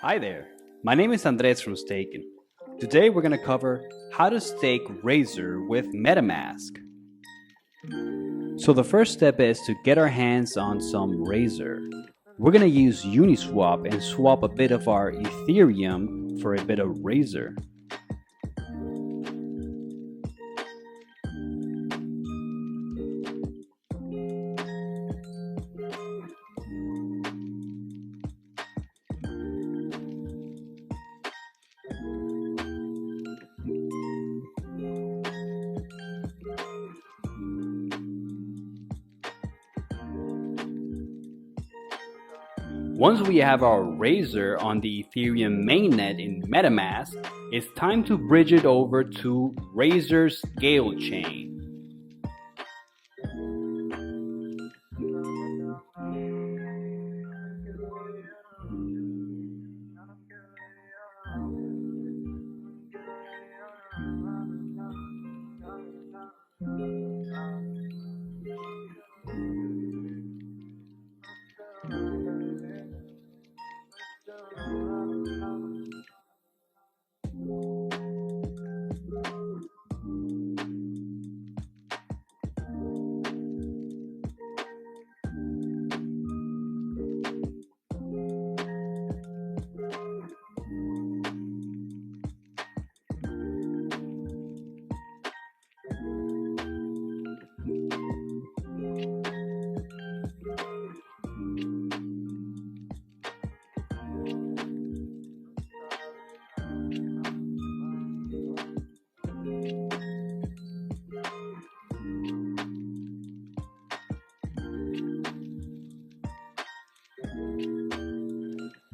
Hi there, my name is Andres from Stakin. Today we're going to cover how to stake Razor with MetaMask. So the first step is to get our hands on some Razor. We're going to use Uniswap and swap a bit of our Ethereum for a bit of Razor. Once we have our Razor on the Ethereum mainnet in MetaMask, it's time to bridge it over to Razor's Scale chain.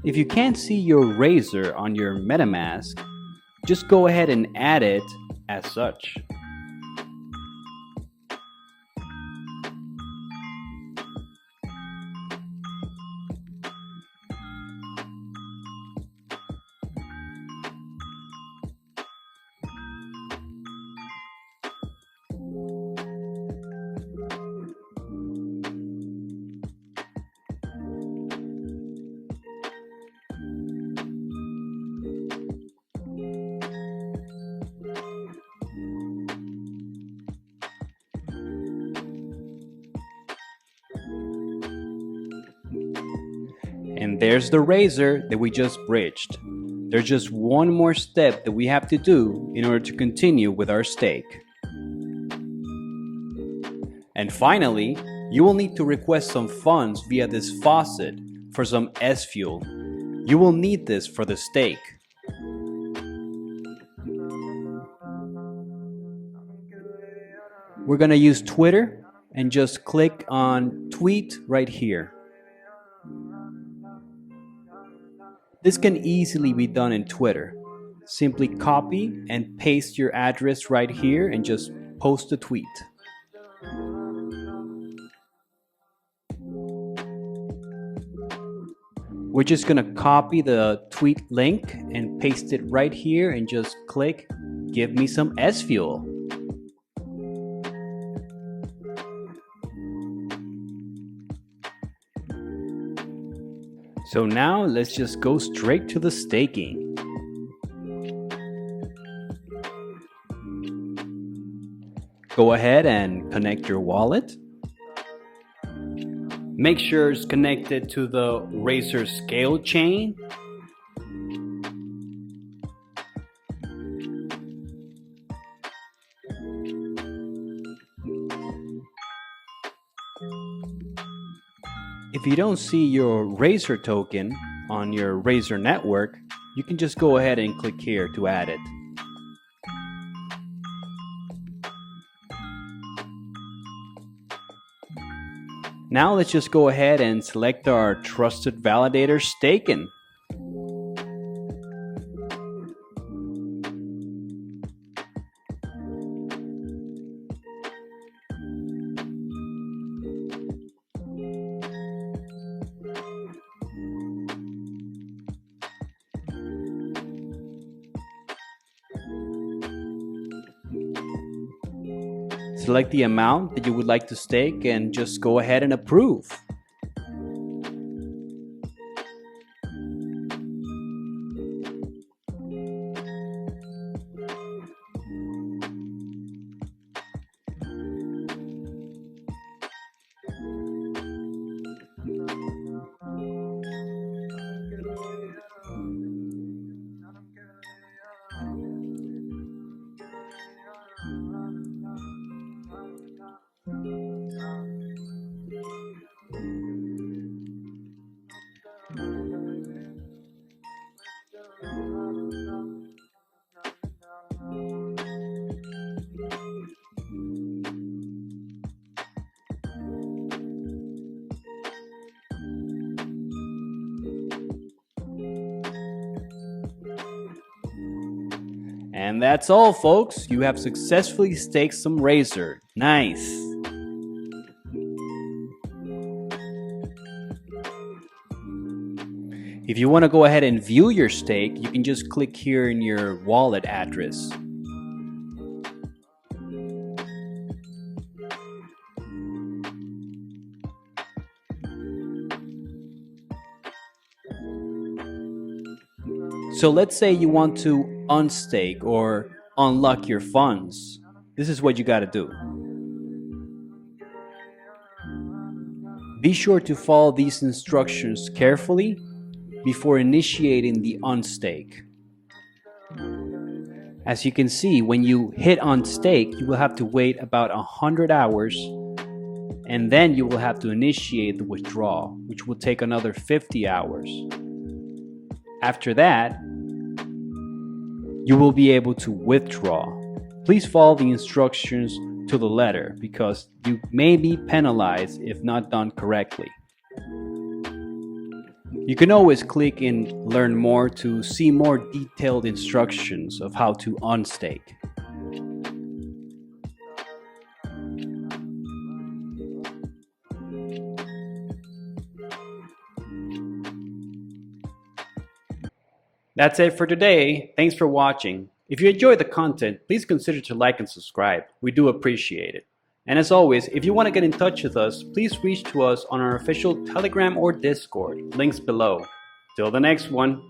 If you can't see your Razor on your MetaMask, just go ahead and add it as such. And there's the Razor that we just bridged. There's just one more step that we have to do in order to continue with our stake. And finally, you will need to request some funds via this Faucet for some S-Fuel. You will need this for the stake. We're gonna use Twitter and just click on tweet right here. This can easily be done in Twitter. Simply copy and paste your address right here and just post a tweet. We're just gonna copy the tweet link and paste it right here and just click give me some S-Fuel. So now let's just go straight to the staking. Go ahead and connect your wallet. Make sure it's connected to the Razor Scale chain. If you don't see your Razor token on your Razor network, you can just go ahead and click here to add it. Now let's just go ahead and select our trusted validator, Stakin. Select the amount that you would like to stake and just go ahead and approve. And that's all, folks. You have successfully staked some Razor. Nice. If you want to go ahead and view your stake, you can just click here in your wallet address. So let's say you want to unstake or unlock your funds. This is what you got to do. Be sure to follow these instructions carefully before initiating the unstake. As you can see, when you hit unstake, you will have to wait about 100 hours, and then you will have to initiate the withdrawal, which will take another 50 hours. After that, you will be able to withdraw. Please follow the instructions to the letter because you may be penalized if not done correctly. You can always click in Learn More to see more detailed instructions of how to unstake. That's it for today. Thanks for watching. If you enjoyed the content, please consider to like and subscribe. We do appreciate it. And as always, if you want to get in touch with us, please reach to us on our official Telegram or Discord. Links below. Till the next one.